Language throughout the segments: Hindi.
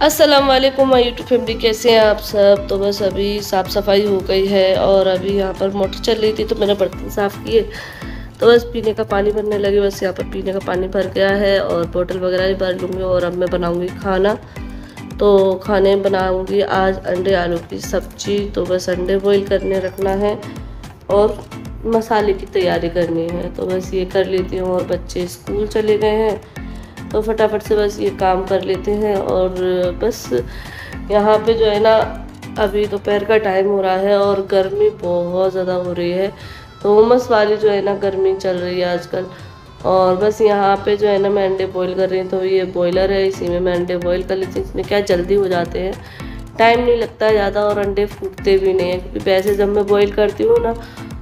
अस्सलाम वालेकुम माय यूट्यूब फैमिली, कैसे हैं आप सब। तो बस अभी साफ़ सफाई हो गई है और अभी यहाँ पर मोटर चल रही थी तो मैंने बर्तन साफ़ किए। तो बस पीने का पानी भरने लगी। बस यहाँ पर पीने का पानी भर गया है और बोतल वगैरह भी भर लूँगी और अब मैं बनाऊँगी खाना। तो खाने में बनाऊँगी आज अंडे आलू की सब्जी। तो बस अंडे बॉईल करने रखना है और मसाले की तैयारी करनी है। तो बस ये कर लेती हूँ और बच्चे स्कूल चले गए हैं तो फटाफट से बस ये काम कर लेते हैं। और बस यहाँ पे जो है ना, अभी दोपहर का टाइम हो रहा है और गर्मी बहुत ज़्यादा हो रही है। तो उमस वाली जो है ना गर्मी चल रही है आजकल। और बस यहाँ पे जो है ना मैं अंडे बॉईल कर रही हूँ। तो ये बॉयलर है, इसी में मैं अंडे बॉईल कर लेती हूँ। इसमें क्या जल्दी हो जाते हैं, टाइम नहीं लगता है ज़्यादा और अंडे फूटते भी नहीं है। क्योंकि वैसे जब मैं बॉईल करती हूँ ना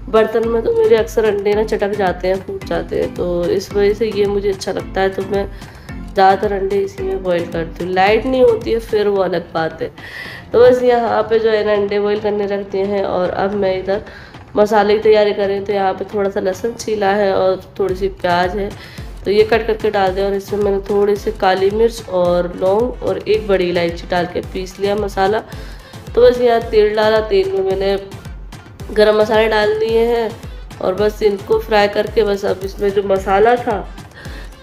बर्तन में तो मेरे अक्सर अंडे ना चटक जाते हैं, फूट जाते हैं। तो इस वजह से ये मुझे अच्छा लगता है। तो मैं ज़्यादातर अंडे इसी में बॉईल करती हूँ। लाइट नहीं होती है फिर वो अलग बात है। तो बस यहाँ पे जो है ना अंडे बॉईल करने रख दिए हैं और अब मैं इधर मसाले की तैयारी कर रही हूँ। तो यहाँ पे थोड़ा सा लहसुन छीला है और थोड़ी सी प्याज है, तो ये कट करके डाल दिया। और इसमें मैंने थोड़ी सी काली मिर्च और लौंग और एक बड़ी इलायची डाल के पीस लिया मसाला। तो बस यहाँ तेल डाला, तेल में मैंने गरम मसाले डाल दिए हैं और बस इनको फ्राई करके बस अब इसमें जो मसाला था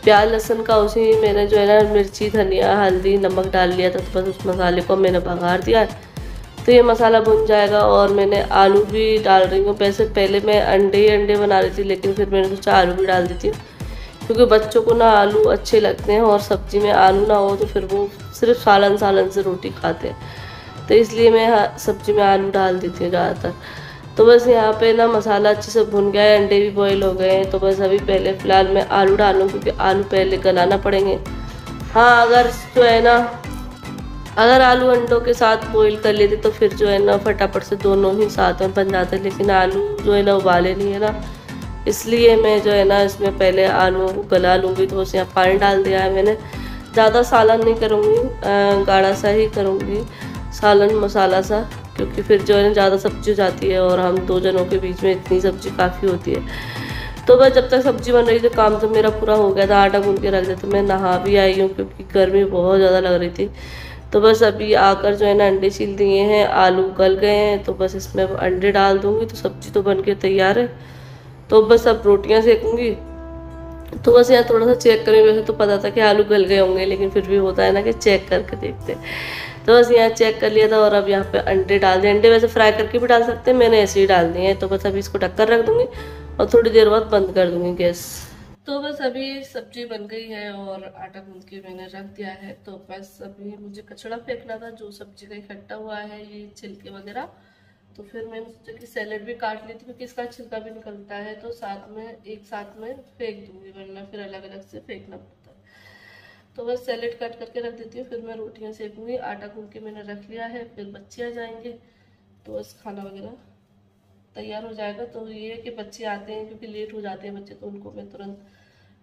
प्याज लहसुन का, उसी मैंने जो है ना मिर्ची धनिया हल्दी नमक डाल लिया था। तो बस उस मसाले को मैंने बघार दिया है। तो ये मसाला भुन जाएगा और मैंने आलू भी डाल रही हूँ। वैसे पहले मैं अंडे ही अंडे बना रही थी, लेकिन फिर मैंने सोचा आलू भी डाल देती हूँ क्योंकि बच्चों को ना आलू अच्छे लगते हैं और सब्जी में आलू ना हो तो फिर वो सिर्फ सालन सालन से रोटी खाते हैं। तो इसलिए मैं सब्जी में आलू डाल देती हूँ ज़्यादातर। तो बस यहाँ पे ना मसाला अच्छे से भुन गया है, अंडे भी बॉईल हो गए हैं। तो बस अभी पहले फ़िलहाल मैं आलू डालूँ क्योंकि आलू पहले गलाना पड़ेंगे। हाँ, अगर जो है ना अगर आलू अंडों के साथ बॉईल कर लेते तो फिर जो है ना फटाफट से दोनों ही साथ में बन जाते, लेकिन आलू जो है ना उबाले नहीं है ना, इसलिए मैं जो है ना इसमें पहले आलू को गला लूँगी। तो बस यहाँ पानी डाल दिया है मैंने। ज़्यादा सालन नहीं करूँगी, गाढ़ा सा ही करूँगी सालन मसाला सा, क्योंकि फिर जो है ना ज़्यादा सब्जी हो जाती है और हम दो जनों के बीच में इतनी सब्जी काफ़ी होती है। तो बस जब तक सब्जी बन रही थी काम तो मेरा पूरा हो गया था। आटा गूंद के रख दिया। तो मैं नहा भी आई हूँ क्योंकि गर्मी बहुत ज़्यादा लग रही थी। तो बस अभी आकर जो है ना अंडे छील दिए हैं, आलू गल गए हैं। तो बस इसमें अंडे डाल दूँगी तो सब्जी तो बन के तैयार है। तो बस अब रोटियाँ सेकूँगी। तो बस यहाँ थोड़ा सा चेक करें, वैसे तो पता था कि आलू गल गए होंगे लेकिन फिर भी होता है ना कि चेक करके देखते हैं। तो बस यहाँ चेक कर लिया था और अब यहाँ पे अंडे डाल दिए। अंडे वैसे फ्राई करके भी डाल सकते हैं, मैंने ऐसे ही डाल दिए हैं। तो बस अभी इसको ढककर रख दूँगी और थोड़ी देर बाद बंद कर दूँगी गैस। तो बस अभी सब्जी बन गई है और आटा गूंद के मैंने रख दिया है। तो बस अभी मुझे कचड़ा फेंकना था, जो सब्जी का इकट्ठा हुआ है ये छिलके वगैरह। तो फिर मैंने सोचा कि सैलेड भी काट लेती हूँ क्योंकि इसका छिलका भी निकलता है, तो साथ में एक साथ में फेंक दूंगी, वरना फिर अलग अलग से फेंकना पड़ता है। तो बस सैलेड काट करके रख देती हूँ, फिर मैं रोटियां सेकूंगी। आटा गूंद के मैंने रख लिया है, फिर बच्चे आ जाएंगे तो बस खाना वगैरह तैयार हो जाएगा। तो ये है कि बच्चे आते हैं क्योंकि लेट हो जाते हैं बच्चे, तो उनको मैं तुरंत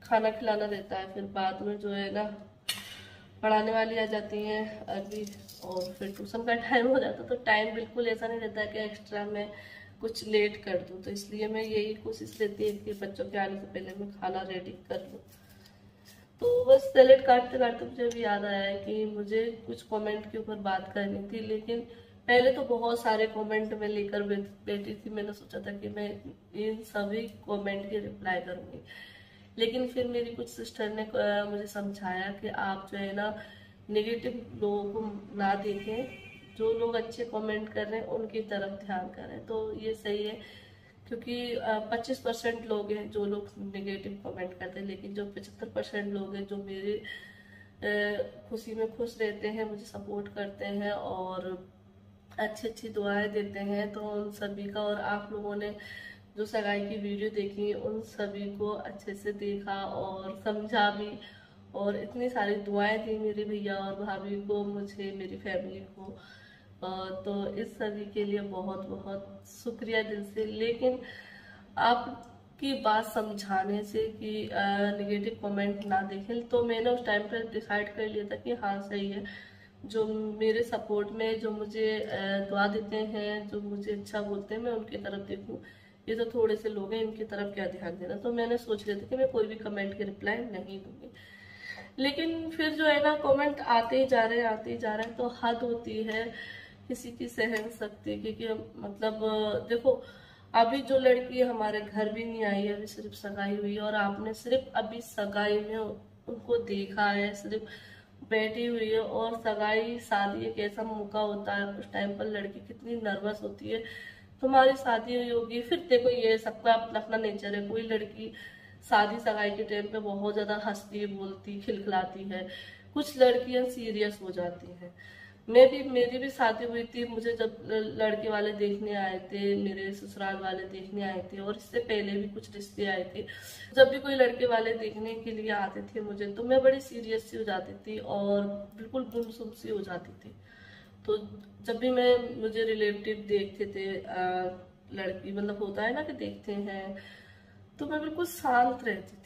खाना खिलाना रहता है। फिर बाद में जो है ना पढ़ाने वाली आ जाती हैं अभी और फिर ट्यूशन का टाइम हो जाता है। तो टाइम बिल्कुल ऐसा नहीं रहता कि एक्स्ट्रा मैं कुछ लेट कर दूँ। तो इसलिए मैं यही कोशिश रहती है कि बच्चों के आने से पहले मैं खाना रेडी कर लूँ। तो बस सैलेड काटते काटते मुझे भी याद आया है कि मुझे कुछ कमेंट के ऊपर बात करनी थी, लेकिन पहले तो बहुत सारे कमेंट में लेकर बैठी थी। मैंने सोचा था कि मैं इन सभी कमेंट के रिप्लाई करूँगी, लेकिन फिर मेरी कुछ सिस्टर ने मुझे समझाया कि आप जो है ना नेगेटिव लोगों को ना देखें, जो लोग अच्छे कमेंट कर रहे हैं उनकी तरफ ध्यान करें। तो ये सही है क्योंकि 25% लोग हैं जो लोग नेगेटिव कमेंट करते हैं, लेकिन जो 75% लोग हैं जो मेरे खुशी में खुश रहते हैं, मुझे सपोर्ट करते हैं और अच्छी अच्छी दुआएं देते हैं, तो उन सभी का, और आप लोगों ने जो सगाई की वीडियो देखी उन सभी को अच्छे से देखा और समझा भी और इतनी सारी दुआएं दी मेरे भैया और भाभी को, मुझे, मेरी फैमिली को। तो इस सभी के लिए बहुत बहुत शुक्रिया दिल से। लेकिन आपकी बात समझाने से कि नेगेटिव कमेंट ना देखें, तो मैंने उस टाइम पर डिसाइड कर लिया था कि हाँ सही है, जो मेरे सपोर्ट में जो मुझे दुआ देते हैं, जो मुझे अच्छा बोलते हैं, मैं उनकी तरफ देखूं। ये तो थोड़े से लोग हैं, इनकी तरफ क्या ध्यान देना। तो मैंने सोच लिया था कि मैं कोई भी कमेंट के रिप्लाई नहीं दूंगी। लेकिन फिर जो है ना कमेंट आते ही जा रहे हैं, आते ही जा रहे हैं, तो हद होती है किसी की सहन शक्ति की कि मतलब देखो, अभी जो लड़की हमारे घर भी नहीं आई है, अभी सिर्फ सगाई हुई है, और आपने सिर्फ अभी सगाई में उनको देखा है, सिर्फ बैठी हुई है। और सगाई शादी एक ऐसा मौका होता है, उस टाइम पर लड़की कितनी नर्वस होती है। तुम्हारी शादी हुई होगी, फिर देखो ये सबका अपना अपना नेचर है। कोई लड़की शादी सगाई के टाइम पे बहुत ज्यादा हंसती बोलती खिलखिलाती है, कुछ लड़कियां सीरियस हो जाती हैं। मेरी भी शादी हुई थी, मुझे जब लड़के वाले देखने आए थे, मेरे ससुराल वाले देखने आए थे, और इससे पहले भी कुछ रिश्ते आए थे। जब भी कोई लड़के वाले देखने के लिए आते थे मुझे, तो मैं बड़ी सीरियस सी हो जाती थी और बिल्कुल गुमसुम सी हो जाती थी। तो जब भी मुझे रिलेटिव देखते थे, लड़की मतलब होता है ना कि देखते हैं, तो मैं बिल्कुल शांत रहती थी।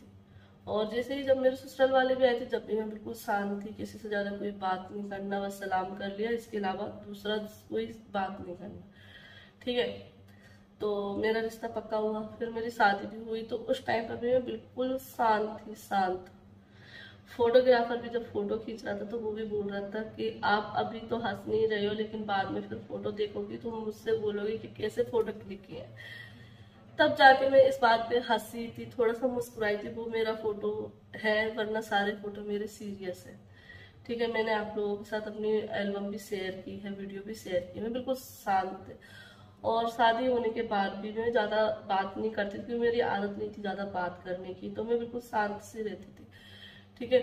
और जैसे ही जब मेरे ससुराल वाले भी आए थे, जब भी मैं बिल्कुल शांत थी, किसी से ज्यादा कोई बात नहीं करना, बस सलाम कर लिया, इसके अलावा दूसरा कोई बात नहीं करना। ठीक है, तो मेरा रिश्ता पक्का हुआ, फिर मेरी शादी भी हुई। तो उस टाइम पर भी मैं बिल्कुल शांत थी, शांत। फोटोग्राफर भी जब फोटो खींच रहा था तो वो भी बोल रहा था कि आप अभी तो हंस नहीं रहे हो, लेकिन बाद में फिर फोटो देखोगी तो मुझसे बोलोगी कि कैसे फोटो क्लिक किए। तब जाके मैं इस बात पे हंसी थी, थोड़ा सा मुस्कुराई थी। वो मेरा फोटो है, वरना सारे फोटो मेरे सीरियस है। ठीक है, मैंने आप लोगों के साथ अपनी एल्बम भी शेयर की है, वीडियो भी शेयर की। मैं बिल्कुल शांत। और शादी होने के बाद भी मैं ज्यादा बात नहीं करती थी, क्योंकि मेरी आदत नहीं थी ज्यादा बात करने की, तो मैं बिल्कुल शांत से रहती थी। ठीक है,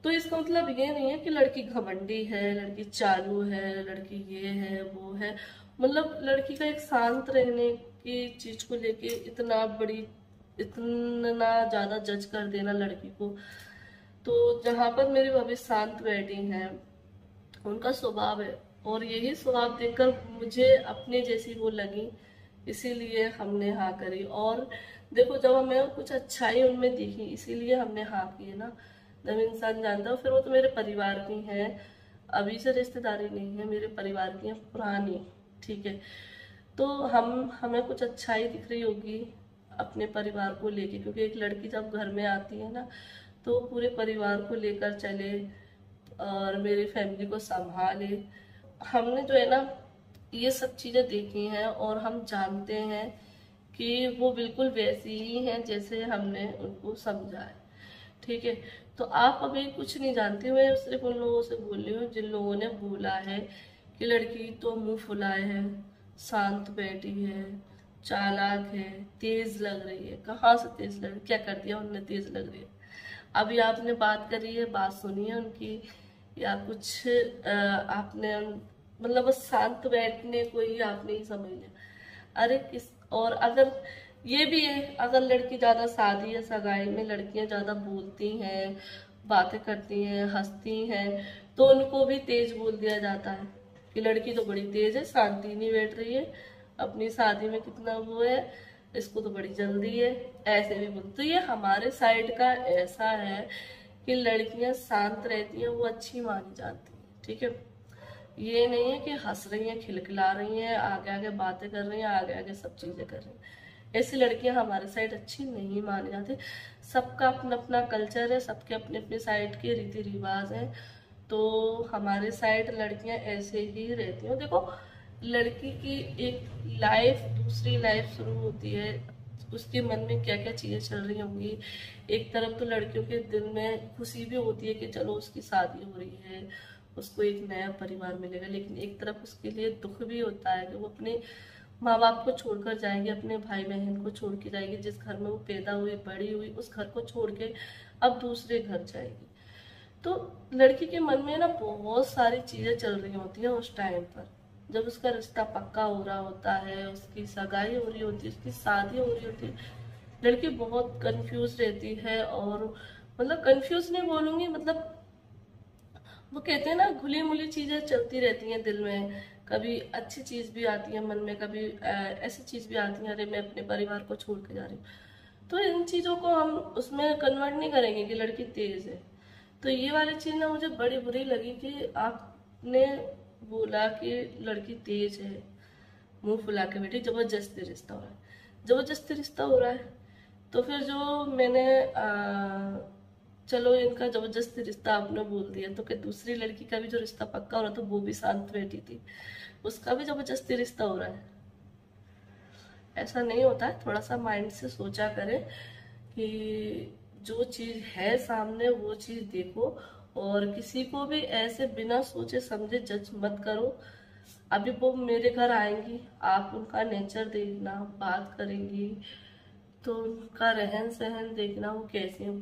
तो इसका मतलब ये नहीं है कि लड़की घमंडी है, लड़की चालू है, लड़की ये है वो है। मतलब लड़की का एक शांत रहने की चीज को लेके इतना ज्यादा जज कर देना लड़की को। तो जहां पर मेरी भाभी शांत बैठी हैं, उनका स्वभाव है, और यही स्वभाव देखकर मुझे अपने जैसी वो लगी, इसीलिए हमने हाँ करी। और देखो, जब हमें कुछ अच्छाई उनमें दिखी, इसीलिए हमने हाँ की है ना। जब इंसान जानता हो, फिर वो तो मेरे परिवार की हैं, अभी से रिश्तेदारी नहीं है, मेरे परिवार की है पुरानी। ठीक है, तो हमें कुछ अच्छाई दिख रही होगी अपने परिवार को लेके, क्योंकि एक लड़की जब घर में आती है ना, तो पूरे परिवार को लेकर चले और मेरी फैमिली को संभाले। हमने जो है ना ये सब चीजें देखी हैं, और हम जानते हैं कि वो बिल्कुल वैसी ही हैं जैसे हमने उनको समझा है। ठीक है, तो आप अभी कुछ नहीं जानते, मैं सिर्फ उन लोगों से बोल रही हूँ जिन लोगों ने बोला है कि लड़की तो मुंह फुलाए है, शांत बैठी है, चालाक है, तेज लग रही है। कहाँ से तेज लग रही है? क्या कर दिया उनने तेज लग रही है? अभी आपने बात करी है, बात सुनी है उनकी, या कुछ आपने मतलब बस शांत बैठने को ही आपने ही समझ लिया? अरे किस, और अगर ये भी है, अगर लड़की ज्यादा शादी या सगाई में लड़कियां ज्यादा बोलती हैं, बातें करती हैं, हंसती हैं, तो उनको भी तेज बोल दिया जाता है कि लड़की तो बड़ी तेज है, शांति नहीं बैठ रही है, अपनी शादी में कितना वो है, इसको तो बड़ी जल्दी है, ऐसे भी बोलते। तो ये हमारे साइड का ऐसा है कि लड़कियां शांत रहती हैं, वो अच्छी मानी जाती हैं। ठीक है, ये नहीं है कि हंस रही हैं, खिलखिला रही हैं, आगे आगे बातें कर रही हैं, आगे आगे सब चीजें कर रही हैं। ऐसी लड़कियां हमारे साइड अच्छी नहीं मानी जाती। सबका अपना अपना कल्चर है, सबके अपने अपने साइड के रीति रिवाज हैं। तो हमारे साइड लड़कियां ऐसे ही रहती हैं। देखो, लड़की की एक लाइफ, दूसरी लाइफ शुरू होती है, उसके मन में क्या क्या चीजें चल रही होंगी। एक तरफ तो लड़कियों के दिल में खुशी भी होती है कि चलो उसकी शादी हो रही है, उसको एक नया परिवार मिलेगा, लेकिन एक तरफ उसके लिए दुख भी होता है कि वो अपने माँ बाप को छोड़कर जाएंगे, अपने भाई बहन को छोड़ के जाएगी, जिस घर में वो पैदा हुई बड़ी हुई, उस घर को छोड़ के अब दूसरे घर जाएगी। तो लड़की के मन में ना बहुत सारी चीजें चल रही होती हैं उस टाइम पर, जब उसका रिश्ता पक्का हो रहा होता है, उसकी सगाई हो रही होती है, उसकी शादी हो रही होती है। लड़की बहुत कंफ्यूज रहती है, और मतलब कंफ्यूज नहीं बोलूंगी, मतलब वो कहते हैं ना, घुली मुली चीजें चलती रहती हैं दिल में। कभी अच्छी चीज भी आती है मन में, कभी ऐसी चीज भी आती है, अरे मैं अपने परिवार को छोड़ के जा रही हूँ। तो इन चीजों को हम उसमें कन्वर्ट नहीं करेंगे कि लड़की तेज है। तो ये वाली चीज ना मुझे बड़ी बुरी लगी कि आपने बोला कि लड़की तेज है, मुंह फुला के बैठी, जबरदस्ती रिश्ता हो रहा है, जबरदस्ती रिश्ता हो रहा है। तो फिर जो मैंने चलो इनका जबरदस्ती रिश्ता आपने बोल दिया, तो कि दूसरी लड़की का भी जो रिश्ता पक्का हो रहा था वो भी शांत बैठी थी, उसका भी जबरदस्ती रिश्ता हो रहा है। ऐसा नहीं होता है, थोड़ा सा माइंड से सोचा करें कि जो चीज है सामने वो चीज देखो, और किसी को भी ऐसे बिना सोचे समझे जज मत करो। अभी वो मेरे घर आएंगी, आप उनका नेचर देखना, बात करेंगी तो उनका रहन सहन देखना वो कैसे हो,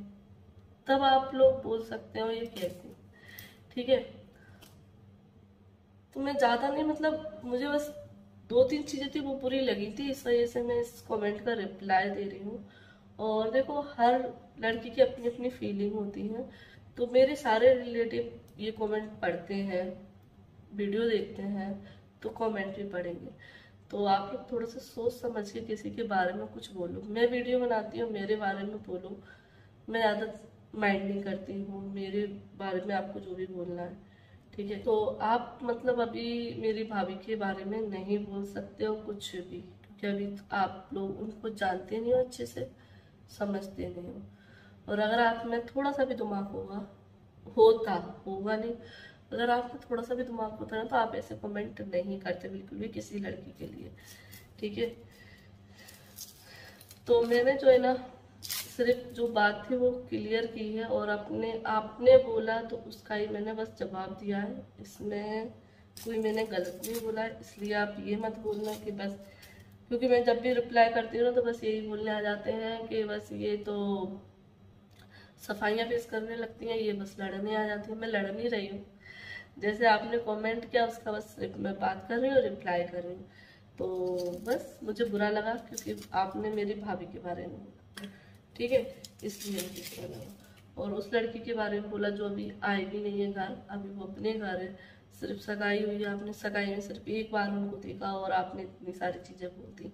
तब आप लोग बोल सकते हो ये कैसे। ठीक है, तो मैं ज्यादा नहीं, मतलब मुझे बस 2-3 चीजें थी वो बुरी लगी थी, इस वजह से मैं इस कमेंट का रिप्लाई दे रही हूँ। और देखो हर लड़की की अपनी अपनी फीलिंग होती है, तो मेरे सारे रिलेटिव ये कमेंट पढ़ते हैं, वीडियो देखते हैं, तो कमेंट भी पढ़ेंगे। तो आप लोग थोड़ा सा सोच समझ के किसी के बारे में कुछ बोलो। मैं वीडियो बनाती हूँ, मेरे बारे में बोलो, मैं ज़्यादा माइंड नहीं करती हूँ मेरे बारे में, आपको जो भी बोलना है। ठीक है, तो आप मतलब अभी मेरी भाभी के बारे में नहीं बोल सकते हो कुछ भी, क्योंकि अभी आप लोग उनको जानते नहीं हो अच्छे से, समझते नहीं हो। और अगर आप में थोड़ा सा भी दिमाग होगा नहीं, अगर आपको थोड़ा सा भी दिमाग होता है तो आप ऐसे कमेंट नहीं करते बिल्कुल भी किसी लड़की के लिए। ठीक है, तो मैंने जो है ना सिर्फ जो बात थी वो क्लियर की है, और आपने बोला तो उसका ही मैंने बस जवाब दिया है, इसमें कोई मैंने गलत नहीं बोला है। इसलिए आप ये मत बोलना कि बस, क्योंकि मैं जब भी रिप्लाई करती हूँ ना तो बस यही बोलने आ जाते हैं कि बस ये तो सफाइयाँ पेश करने लगती हैं, ये बस लड़ने आ जाती है। मैं लड़ नहीं रही हूँ, जैसे आपने कमेंट किया उसका बस मैं बात कर रही हूँ, रिप्लाई कर रही हूँ। तो बस मुझे बुरा लगा क्योंकि आपने मेरी भाभी के बारे में बोला, ठीक है, इसलिए मुझे बुरा लगा। और उस लड़की के बारे में बोला जो अभी आई भी नहीं है घर, अभी वो अपने घर है, सिर्फ सगाई हुई है, आपने सगाई में सिर्फ एक बार उनको देखा और आपने इतनी सारी चीजें बोल दी।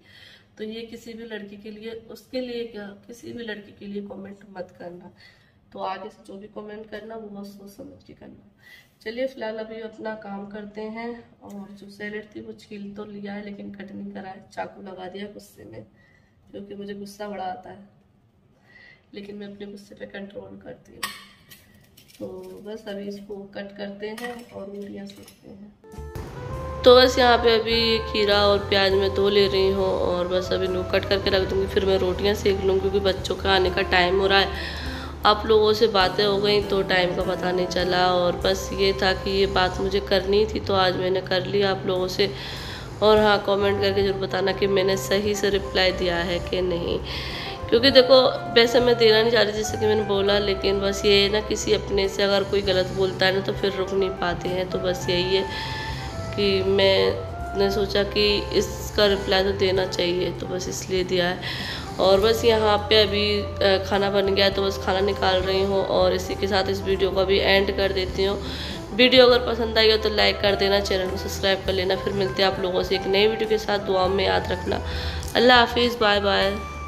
तो ये किसी भी लड़की के लिए, उसके लिए क्या, किसी भी लड़की के लिए कमेंट मत करना। तो आगे से जो भी कमेंट करना वो बहुत सोच समझ के करना। चलिए फिलहाल अभी अपना काम करते हैं। और जो सैलेड थी वो छील तो लिया है लेकिन कट नहीं करा है, चाकू लगा दिया गुस्से में, क्योंकि मुझे गुस्सा बड़ा आता है, लेकिन मैं अपने गुस्से पे कंट्रोल करती हूँ। तो बस अभी इसको कट करते हैं और रोटियाँ सेकते हैं। तो बस यहाँ पे अभी खीरा और प्याज मैं धो ले रही हूँ, और बस अभी इनको कट करके रख दूँगी, फिर मैं रोटियाँ सेक लूँगी क्योंकि बच्चों का आने का टाइम हो रहा है। आप लोगों से बातें हो गई तो टाइम का पता नहीं चला, और बस ये था कि ये बात मुझे करनी थी तो आज मैंने कर लिया आप लोगों से। और हाँ, कमेंट करके जरूर बताना कि मैंने सही से रिप्लाई दिया है कि नहीं, क्योंकि देखो वैसे मैं देना नहीं चाह रही जैसे कि मैंने बोला, लेकिन बस ये ना किसी अपने से अगर कोई गलत बोलता है ना तो फिर रुक नहीं पाते हैं। तो बस यही है कि मैंने सोचा कि इसका रिप्लाई तो देना चाहिए, तो बस इसलिए दिया है। और बस यहाँ पे अभी खाना बन गया है तो बस खाना निकाल रही हूँ, और इसी के साथ इस वीडियो को भी एंड कर देती हूँ। वीडियो अगर पसंद आई हो तो लाइक कर देना, चैनल को सब्सक्राइब कर लेना। फिर मिलते हैं आप लोगों से एक नई वीडियो के साथ, दुआ में याद रखना। अल्लाह हाफिज़, बाय बाय।